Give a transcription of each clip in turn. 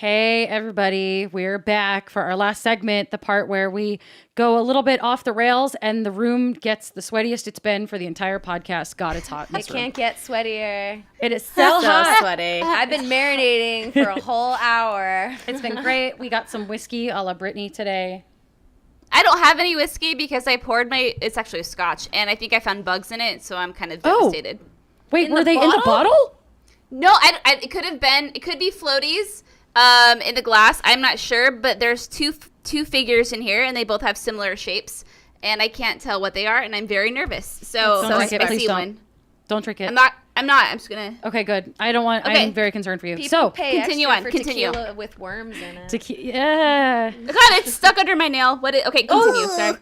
Hey, everybody. We're back for our last segment, the part where we go a little bit off the rails and the room gets the sweatiest it's been for the entire podcast. God, it's hot in It this room. can't get sweatier. It is so hot. Sweaty. I've been marinating for a whole hour. It's been great. We got some whiskey a la Brittany today. I don't have any whiskey because I poured it's actually a scotch, and I think I found bugs in it, so I'm kind of devastated. Wait, In were the they in the bottle? bottle? No, it could be floaties in the glass. I'm not sure, but there's two figures in here, and they both have similar shapes, and I can't tell what they are, and I'm very nervous. So Don't drink it, I please see don't. one. Don't drink it. I'm not. I'm just gonna. Okay, good. I don't want, Okay. I'm very concerned for you. People So, pay continue extra on, for continue. tequila with worms in it. yeah. God, it's stuck under my nail. Okay, continue. Sorry.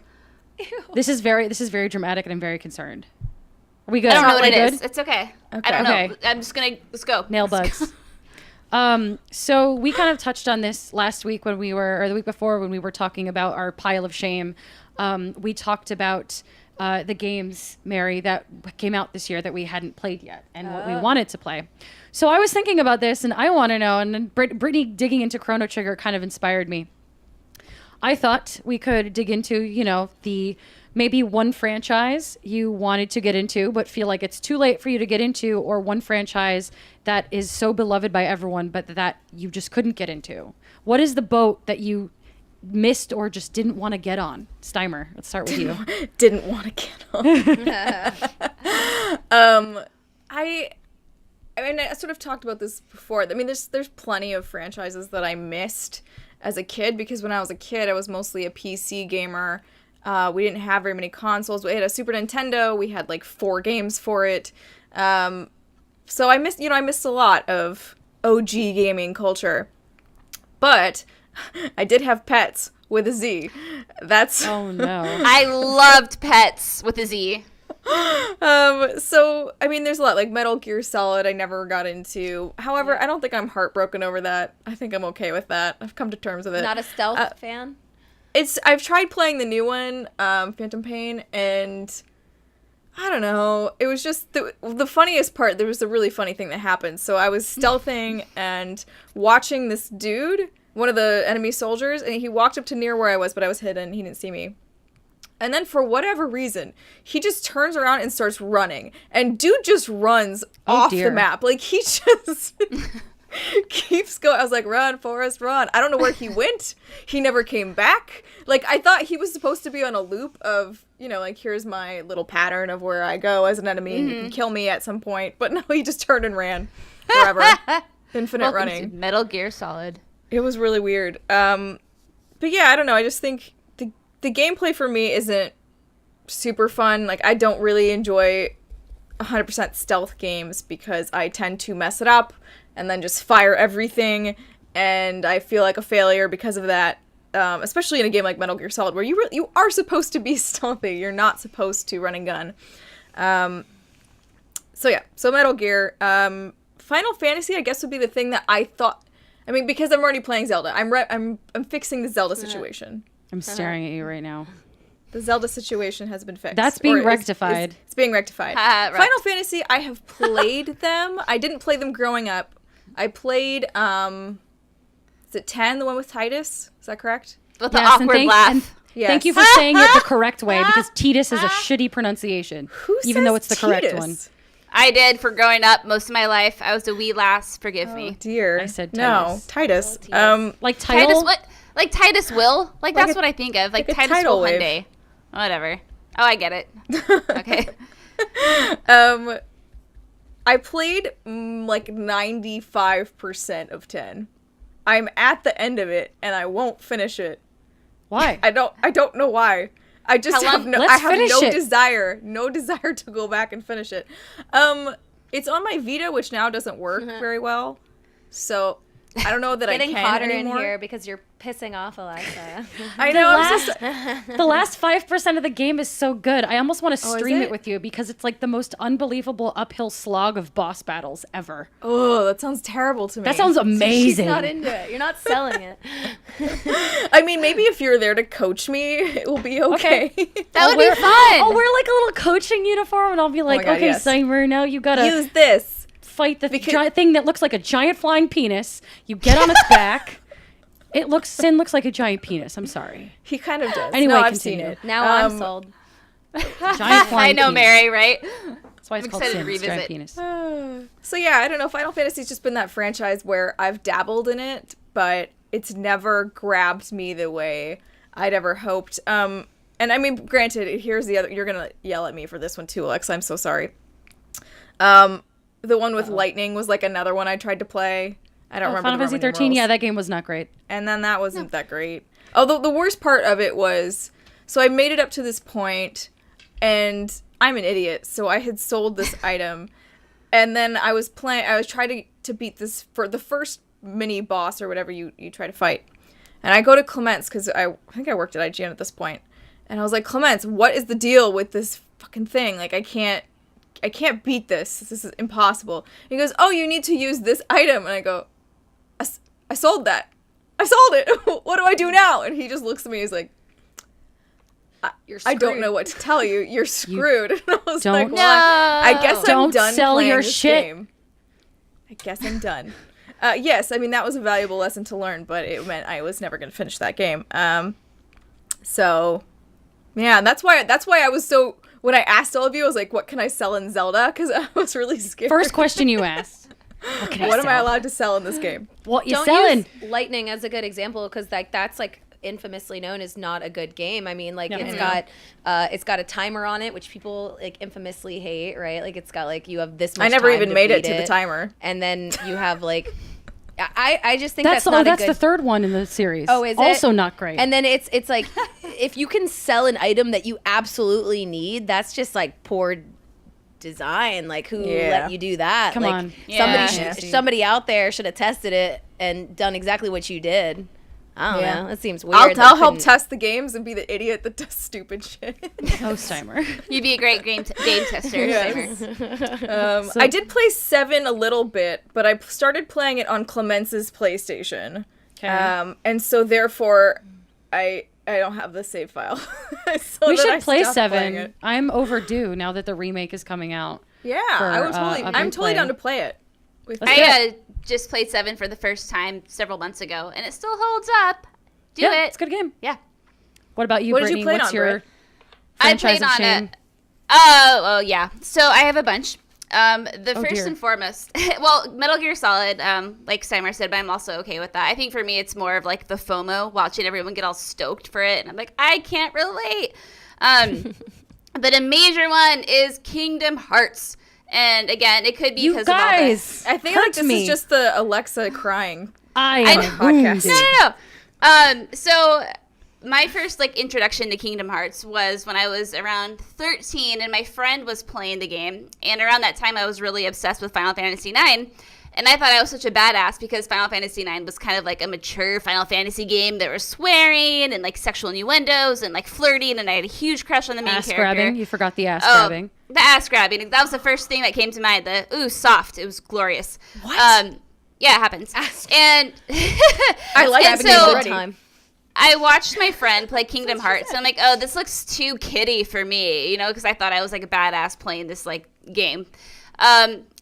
This is very dramatic and I'm very concerned. Are we good? I don't know Are what we it good? is. It's okay. Okay. I don't Okay. know. I'm just gonna let's go. Nail Let's bugs. go. So we kind of touched on this last week or the week before when we were talking about our pile of shame. We talked about the games, Mary, that came out this year that we hadn't played yet and what we wanted to play. So I was thinking about this and I want to know, and then Brittany digging into Chrono Trigger kind of inspired me. I thought we could dig into, the maybe one franchise you wanted to get into, but feel like it's too late for you to get into, or one franchise that is so beloved by everyone, but that you just couldn't get into. What is the boat that you missed or just didn't want to get on? Steimer, let's start with you. Didn't want to get on. I mean, I sort of talked about this before. I mean, there's plenty of franchises that I missed as a kid because when I was a kid, I was mostly a PC gamer. We didn't have very many consoles. We had a Super Nintendo. We had like 4 games for it. So I missed a lot of OG gaming culture. But I did have pets with a Z. That's Oh, no. I loved Pets with a Z. So I mean there's a lot like Metal Gear Solid I never got into. However, I don't think I'm heartbroken over that. I think I'm okay with that. I've come to terms with it. Not a stealth fan? I've tried playing the new one, Phantom Pain, and I don't know. It was just the funniest part. There was a really funny thing that happened. So I was stealthing and watching this dude, one of the enemy soldiers, and he walked up to near where I was, but I was hidden. He didn't see me. And then for whatever reason, he just turns around and starts running. And dude just runs off dear. the map. Like, he just keeps going. I was like, run, Forrest, run. I don't know where he went. He never came back. Like, I thought he was supposed to be on a loop of, like, here's my little pattern of where I go as an enemy. And you can kill me at some point. But no, he just turned and ran forever. Infinite running. Metal Gear Solid. It was really weird. But yeah, I don't know. I just think the gameplay for me isn't super fun. Like, I don't really enjoy 100% stealth games because I tend to mess it up and then just fire everything, and I feel like a failure because of that. Especially in a game like Metal Gear Solid, where you are supposed to be stealthy. You're not supposed to run and gun. So Metal Gear. Final Fantasy, I guess, would be the thing that I thought. I mean, because I'm already playing Zelda. I'm fixing the Zelda situation. I'm staring at you right now. The Zelda situation has been fixed. That's being Or is- rectified. It's being rectified. Right. Final Fantasy, I have played them. I didn't play them growing up. I played, is it 10, the one with Titus? Is that correct? With the Yes, and awkward laugh. Yes. Thank you for saying it the correct way, because Titus is a shitty pronunciation, Who even though says it's the correct Titus? one. I did for growing up most of my life. I was a wee lass. Forgive Oh, me. dear. I said No, Titus. Titus. Like title? Titus, what? Like Titus Will? Like that's a- what I think of. Like like a Titus tidal Will wave. Hyundai. Whatever. Oh, I get it. Okay. I played like 95% of 10. I'm at the end of it and I won't finish it. Why? I don't know why. I just How have long- no Let's I have finish no it. desire to go back and finish it. It's on my Vita, which now doesn't work very well. So I don't know that I Getting can hotter anymore. in here because you're pissing off Alexa. I know. I'm just, The last 5% of the game is so good. I almost want to Oh, is stream it it? with you because it's like the most unbelievable uphill slog of boss battles ever. oh, that sounds terrible to me. That sounds She's amazing. not into it. You're not selling it. I mean, maybe if you're there to coach me, it will be okay. That would be I'll fun. wear like a little coaching uniform and I'll be like, God, okay, yes. Seimer, now you gotta Use this. fight the thing that looks like a giant flying penis. You get on its back. Sin looks like a giant penis. I'm sorry. He kind of does. Anyway, no, I've continue. seen it. Now I'm sold. Giant flying I know, penis. Mary, right? That's why it's I'm called excited to Sin. It's giant revisit. penis. So yeah, I don't know. Final Fantasy's just been that franchise where I've dabbled in it, but it's never grabbed me the way I'd ever hoped. And I mean, granted, here's the other. You're gonna yell at me for this one too, Alexa. I'm so sorry. The one with lightning was like another one I tried to play. I don't remember. Final the Fantasy Roman 13. numerals. Yeah, that game was not great. And then that wasn't that great. Although the worst part of it was, so I made it up to this point, and I'm an idiot, so I had sold this item, and then I was trying to beat this for the first mini boss or whatever you try to fight. And I go to Clements, because I think I worked at IGN at this point, and I was like, Clements, what is the deal with this fucking thing? Like, I can't beat this. This is impossible. He goes, oh, you need to use this item. And I go, I sold that. I sold it. What do I do now? And he just looks at me. He's like, I don't know what to tell you. You're screwed. And I was like, don't- well, I guess I'm Don't done sell playing your this shit. game. I guess I'm done. Yes, I mean, that was a valuable lesson to learn, but it meant I was never going to finish that game. So, yeah, that's why I was so... When I asked all of you, I was like, what can I sell in Zelda? Because I was really scared. First question you asked. What am I allowed to sell in this game? What you Don't selling? use Lightning as a good example because like that's like infamously known as not a good game. I mean, like Yeah. it's got a timer on it, which people like infamously hate, right? Like it's got like you have this much I never time even to made it beat to the timer. and then you have like I just think That's that's not a that's good. the third one in the series. Oh, is it? Also not great. And then it's like if you can sell an item that you absolutely need, that's just like poor design. Like who Yeah. let you do that? Come like, on. Somebody Yeah. somebody out there should have tested it and done exactly what you did. I don't Yeah. know. It seems weird. I'll that help couldn't- test the games and be the idiot that does stupid shit. Ghost timer. You'd be a great game tester. Yes. Timer. I did play 7 a little bit, but I started playing it on Clemence's PlayStation. Okay. And so therefore, I don't have the save file. So We then I should play stopped playing 7. it. I'm overdue now that the remake is coming out. Yeah, for, I'm totally replay. down to play it. With Let's do I just played 7 for the first time several months ago, and it still holds up. Do Yeah, it. it's a good game. Yeah. What about you, What did you Brittany? play it What's on, your Britt? I franchise played of on shame? it. Oh, yeah. So I have a bunch. The Oh, first dear. and foremost, well, Metal Gear Solid, like Steimer said, but I'm also okay with that. I think for me, it's more of like the FOMO, watching everyone get all stoked for it, and I'm like, I can't relate. But a major one is Kingdom Hearts, and again, it could be You because of all the guys, I think hurt like this me. is just the Alexa crying. I am know. Podcast. wounded. No. So my first like introduction to Kingdom Hearts was when I was around 13, and my friend was playing the game. And around that time, I was really obsessed with Final Fantasy IX. And I thought I was such a badass because Final Fantasy IX was kind of like a mature Final Fantasy game. There was swearing and like sexual innuendos and like flirting, and I had a huge crush on the main Ass character. grabbing. You forgot the ass Oh, grabbing. the ass grabbing. That was the first thing that came to mind. Soft. It was glorious. What? Yeah, it happens. And I like and it so- already. time. I watched my friend play Kingdom Hearts, and I'm like, oh, this looks too kiddie for me, because I thought I was like a badass playing this like game.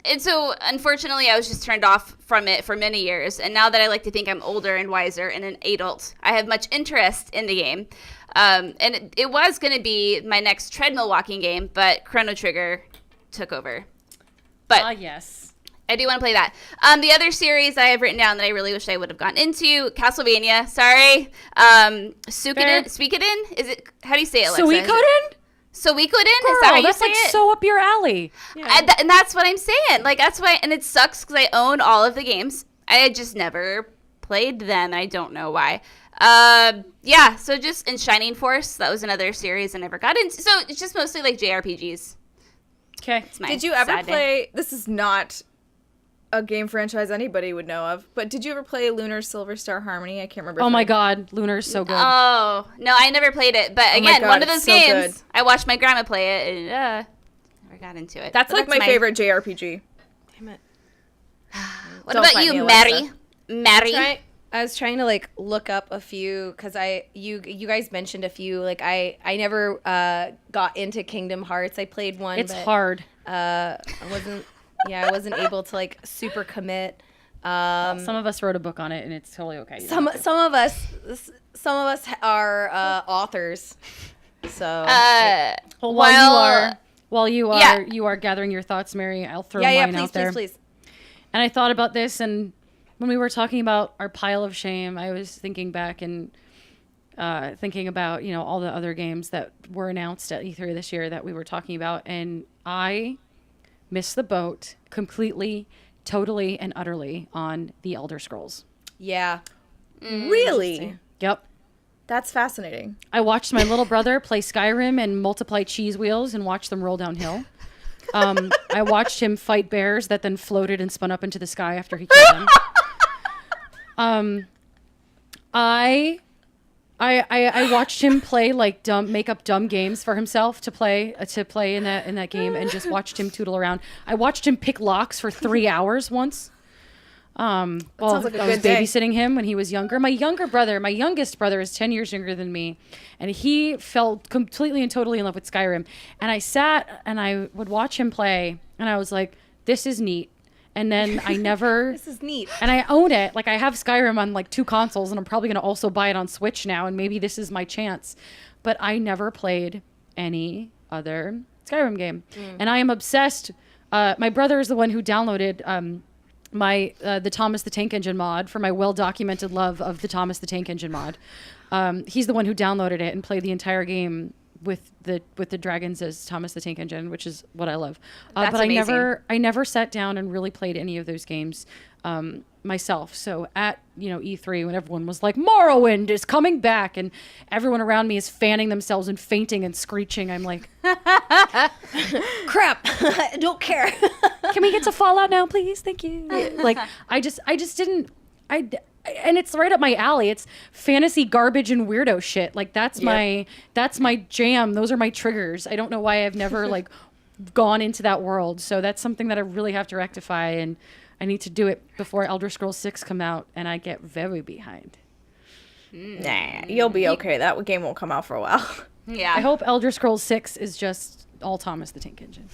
And so, unfortunately, I was just turned off from it for many years. And now that I like to think I'm older and wiser and an adult, I have much interest in the game. And it was going to be my next treadmill walking game, but Chrono Trigger took over. But Yes. I do want to play that. The other series I have written down that I really wish I would have gotten into, Castlevania. Sorry. Suikoden? Is it? How do you say it, Alexa? Suikoden? Suikoden? Is that Girl, how you that's say like it? so up your alley. And that's what I'm saying. Like, that's why, and it sucks because I own all of the games. I had just never played them, and I don't know why. Yeah, so just in Shining Force, that was another series I never got into. So it's just mostly like JRPGs. Okay. It's my Did you ever sad day. play? This is not a game franchise anybody would know of, but did you ever play Lunar Silver Star Harmony? I can't remember. Oh if my I- God, Lunar's so good. Oh, no, I never played it. But my again, God, one of it's those so games, good. I watched my grandma play it, and never got into it. That's But like my favorite JRPG. Damn it. What Don't about fight you, me, Mary? Alexa. Mary? I was trying to like look up a few because you guys mentioned a few. Like I never got into Kingdom Hearts. I played one. It's but, hard. I wasn't. Yeah, I wasn't able to like super commit. Some of us wrote a book on it, and it's totally okay. You don't Some have to. some of us are authors. So Well, Well, while you are yeah. you are gathering your thoughts, Mary, I'll throw yeah, mine please, out there. please. And I thought about this, and when we were talking about our pile of shame, I was thinking back and thinking about, you know, all the other games that were announced at E3 this year that we were talking about, and I missed the boat completely, totally, and utterly on the Elder Scrolls. Yeah. Really? Yep. That's fascinating. I watched my little brother play Skyrim and multiply cheese wheels and watch them roll downhill. I watched him fight bears that then floated and spun up into the sky after he killed them. I watched him play like make up dumb games for himself to play in that game, and just watched him tootle around. I watched him pick locks for 3 hours once. Well, sounds like a I was good day. babysitting him when he was younger. My youngest brother is 10 years younger than me, and he fell completely and totally in love with Skyrim. And I sat and I would watch him play, and I was like, this is neat. And then I never... This is neat. And I own it. Like, I have Skyrim on like 2 consoles, and I'm probably going to also buy it on Switch now, and maybe this is my chance. But I never played any other Skyrim game. And I am obsessed. My brother is the one who downloaded the Thomas the Tank Engine mod for my well-documented love of the Thomas the Tank Engine mod. He's the one who downloaded it and played the entire game with the dragons as Thomas the Tank Engine, which is what I love. That's but amazing. I never sat down and really played any of those games myself. So at E3, when everyone was like, Morrowind is coming back, and everyone around me is fanning themselves and fainting and screeching, I'm like, Crap. I don't care. can we get to Fallout now, please? Thank you. Like, I just didn't. And it's right up my alley. It's fantasy garbage and weirdo shit. Like, that's my jam. Those are my triggers. I don't know why I've never like gone into that world. So that's something that I really have to rectify, and I need to do it before Elder Scrolls 6 come out, and I get very behind. Nah, you'll be okay. That game won't come out for a while. Yeah. I hope Elder Scrolls 6 is just all Thomas the Tank Engine.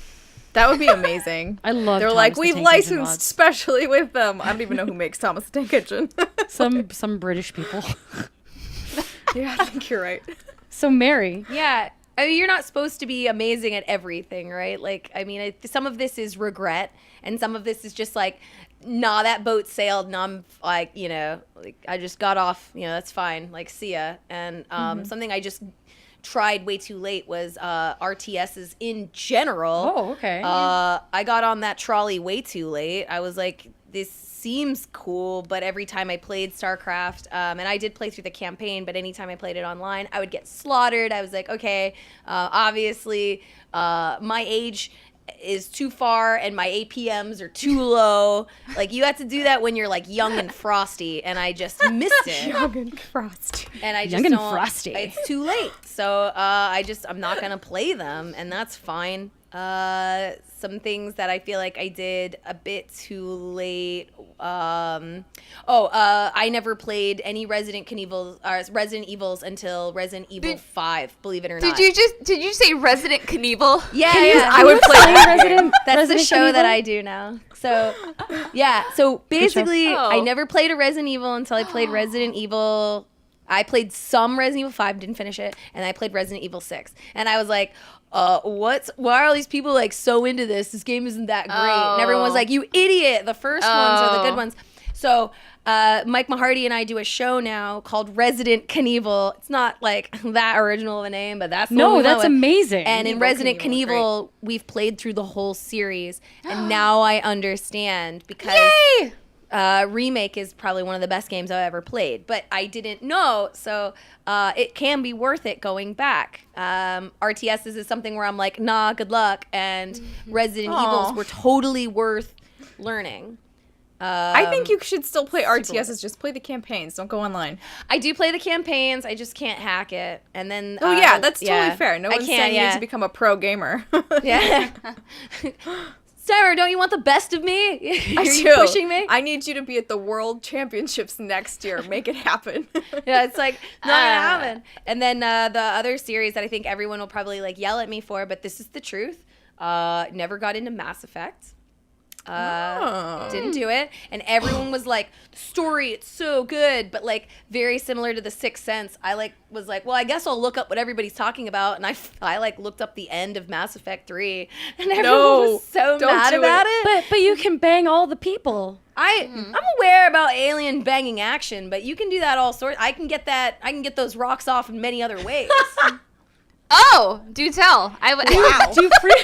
That would be amazing. I love. They're Thomas like, the we've Tank Engine licensed mods. specially with them. I don't even know who makes Thomas the Tank Engine. some British people. Yeah, I think you're right. So Mary, Yeah. I mean, you're not supposed to be amazing at everything, right? Like, I mean, some of this is regret, and some of this is just like, nah, that boat sailed, and I'm like, like I just got off, that's fine. Like, see ya. And something I just tried way too late was RTSs in general. Oh, okay. I got on that trolley way too late. I was like, this seems cool, but every time I played StarCraft, and I did play through the campaign, but anytime I played it online, I would get slaughtered. I was like, okay, obviously, my age is too far and my APMs are too low. Like, you have to do that when you're like young and frosty, and I just missed it. Young and Frost. And I just Young and don't, frosty. It's too late. So I'm not gonna play them, and that's fine. Some things that I feel like I did a bit too late. I never played any Resident Evils until Resident Evil 5. Believe it or not. Did you say Resident Knievel? Yeah, I would play that game. That's Resident the show that Evil? I do now. So, yeah. So basically, Oh. I never played a Resident Evil until I played Resident Evil. I played some Resident Evil 5, didn't finish it, and I played Resident Evil 6. And I was like, why are all these people like so into this? This game isn't that great. And everyone was like, you idiot. The first ones are the good ones. So Mike Mahardy and I do a show now called Resident Knievel. It's not like that original of a name, but that's the one no, we went that's with. amazing. And in Knievel, Resident Knievel, Knievel, we've played through the whole series, and now I understand because Remake is probably one of the best games I've ever played, but I didn't know, so it can be worth it going back. RTSs is something where I'm like, nah, good luck, and Resident Evils were totally worth learning. I think you should still play RTSs. Just play the campaigns. Don't go online. I do play the campaigns, I just can't hack it. And then Oh, yeah, that's totally yeah. fair. No I one's can't, saying you yeah. need to become a pro gamer. Yeah. Sarah, don't you want the best of me? Are you do. pushing me? I need you to be at the World Championships next year. Make it happen. Yeah, it's like not gonna happen. And then the other series that I think everyone will probably like yell at me for, but this is the truth. Never got into Mass Effect. Didn't do it, and everyone was like, the story, it's so good, but like very similar to The Sixth Sense. I like was like, well, I guess I'll look up what everybody's talking about, and I like looked up the end of Mass Effect 3, and everyone was so don't mad do about it. it. But you can bang all the people. I'm aware about alien banging action, but you can do that all sorts. I can get those rocks off in many other ways. Oh, do tell. Wow. Do free.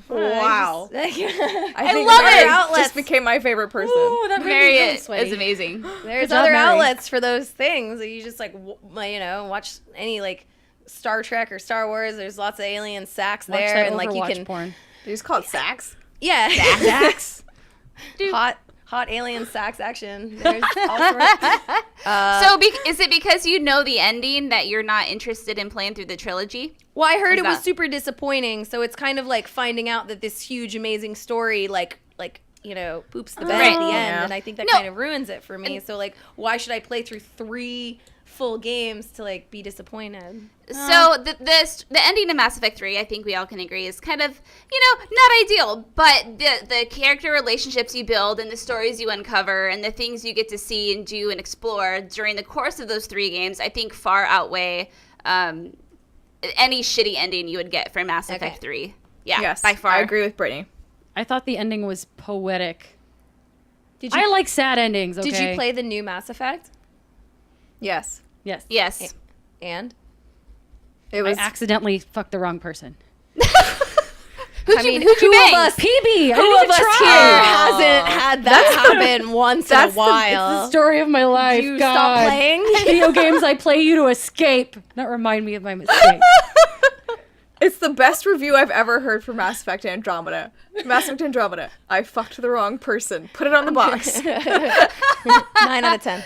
Wow. I think love Mary it. just became my favorite person. Ooh, that made me Mary really is sweaty. amazing. There's Good job, other Mary. outlets for those things. You just like watch any like Star Trek or Star Wars. There's lots of alien sacks Watch there, that and like you Overwatch can porn. They just call it sax. yeah, Dax. hot alien sax action. There's all sorts. So is it because you know the ending that you're not interested in playing through the trilogy? Well, I heard Is it was that- super disappointing. So it's kind of like finding out that this huge, amazing story, like poops the bed at the end, Yeah. and I think that No. kind of ruins it for me. So like, why should I play through 3 full games to like be disappointed? So the ending of Mass Effect 3, I think we all can agree, is kind of, not ideal. But the character relationships you build and the stories you uncover and the things you get to see and do and explore during the course of those 3 games, I think far outweigh any shitty ending you would get from Mass Effect 3. Yeah, Yes, by far. I agree with Brittany. I thought the ending was poetic. Did I like sad endings. Okay. Did you play the new Mass Effect? Yes. Yes. Yes. And It I was accidentally fucked the wrong person. Who'd you who bang? of us? PB. I Who didn't of us try. here hasn't had that happen once in a It's the while? story of my life. You God. stop playing? Video games I play you to escape, not remind me of my mistake. It's the best review I've ever heard for Mass Effect Andromeda. Mass Effect Andromeda. I fucked the wrong person. Put it on the box. 9 out of 10.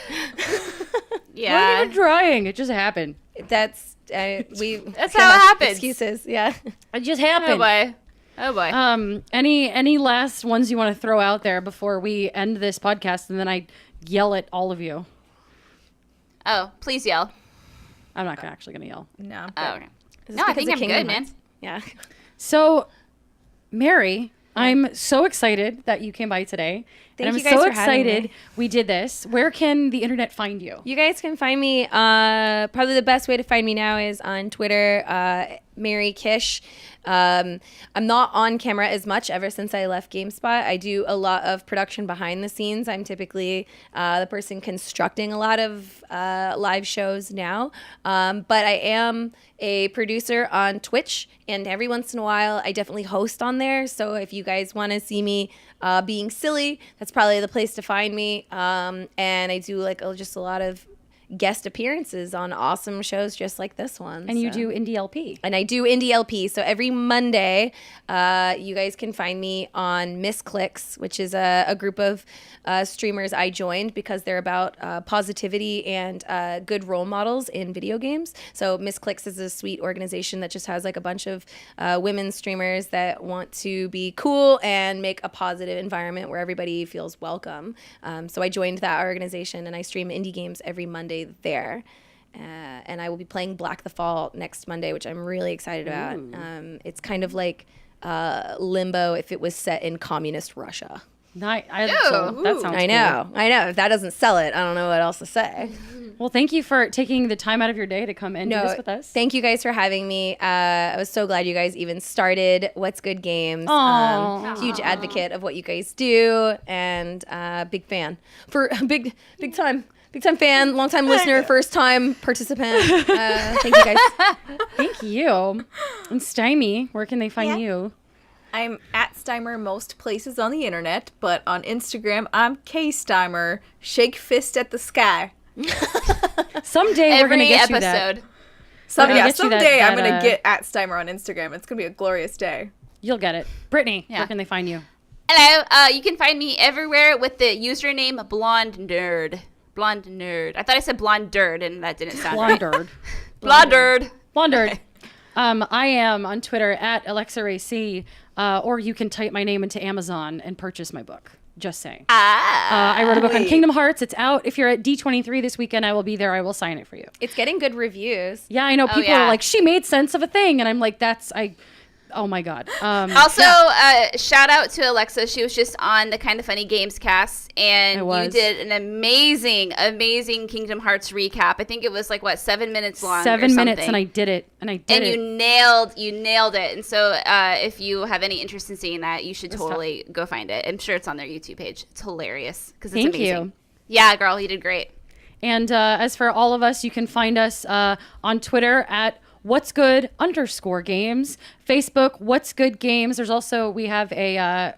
Not Yeah. even trying. It just happened. That's That's yeah, how it happens. Excuses, yeah. It just Oh happened. boy. Oh boy. Any last ones you want to throw out there before we end this podcast, and then I yell at all of you? Oh, please yell. I'm not actually gonna yell. No. Oh, okay. Is this No, I because think of I'm Kingdom good, man. Hearts? Yeah. So, Mary, I'm so excited that you came by today. Thank and I'm you guys so for having excited me. we did this. Where can the internet find you? You guys can find me. Probably the best way to find me now is on Twitter, Mary Kish. I'm not on camera as much ever since I left GameSpot. I do a lot of production behind the scenes. I'm typically the person constructing a lot of live shows now. But I am a producer on Twitch, and every once in a while, I definitely host on there. So if you guys want to see me being silly, that's probably the place to find me. And I do like just a lot of guest appearances on awesome shows just like this one. And you so. do Indie LP. And I do Indie LP. So every Monday, you guys can find me on Miss Clicks, which is a group of streamers I joined because they're about positivity and good role models in video games. So Miss Clicks is a sweet organization that just has like a bunch of women streamers that want to be cool and make a positive environment where everybody feels welcome. So I joined that organization and I stream indie games every Monday there. And I will be playing Black the Fall next Monday, which I'm really excited about. It's kind of like Limbo if it was set in communist Russia. That sounds I know. If that doesn't sell it, I don't know what else to say. cool. Well, thank you for taking the time out of your day to come and do this with us. Thank you guys for having me. I was so glad you guys even started What's Good Games. Aw. Huge advocate of what you guys do, and big fan for big time fan, long time listener, first time participant. Thank you guys. Thank you. And Stymie, where can they find you? I'm at Steimer most places on the internet, but on Instagram, I'm K Steimer. Shake fist at the sky. Someday we're Every gonna get you that. episode. gonna get you that- Someday I'm that, gonna get at Steimer on Instagram. It's gonna be a glorious day. You'll get it. Brittany, Yeah. where can they find you? Hello. You can find me everywhere with the username Blonde Nerd. Blonde Nerd. I thought I said Blonde Nerd, and that didn't sound right. Blondered. Blonde Nerd. Blondered. I am on Twitter at AlexaRac, or you can type my name into Amazon and purchase my book. Just saying. I wrote a book on Kingdom Hearts. It's out. If you're at D23 this weekend, I will be there. I will sign it for you. It's getting good reviews. Yeah, I know. People yeah. are like, she made sense of a thing. And I'm like, Oh my God. Also, shout out to Alexa. She was just on the Kind of Funny Games cast, and you did an amazing, amazing Kingdom Hearts recap. I think it was like 7 minutes long. 7 minutes, and I did it. You nailed it. And so, if you have any interest in seeing that, you should totally go find it. I'm sure it's on their YouTube page. It's hilarious because it's amazing. Thank you. Yeah, girl, you did great. And as for all of us, you can find us on Twitter at What's Good _games, Facebook What's Good Games. There's also we have a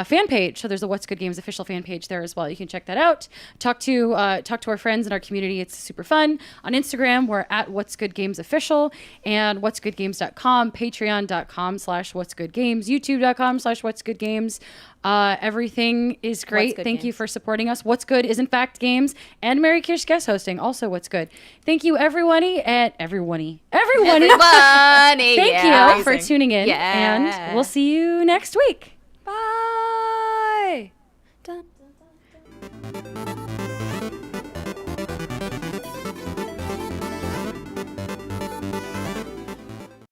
fan page, so there's a What's Good Games official fan page there as well. You can check that out. Talk to our friends in our community. It's super fun. On Instagram, we're at What's Good Games Official, and what'sgoodgames.com, patreon.com/what'sgoodgames, youtube.com/what'sgoodgames. Everything is great. Thank you for supporting us. What's Good is in fact games, and Mary Kish guest hosting, also What's Good. Thank you everybody. Thank you for tuning in, and we'll see you next week.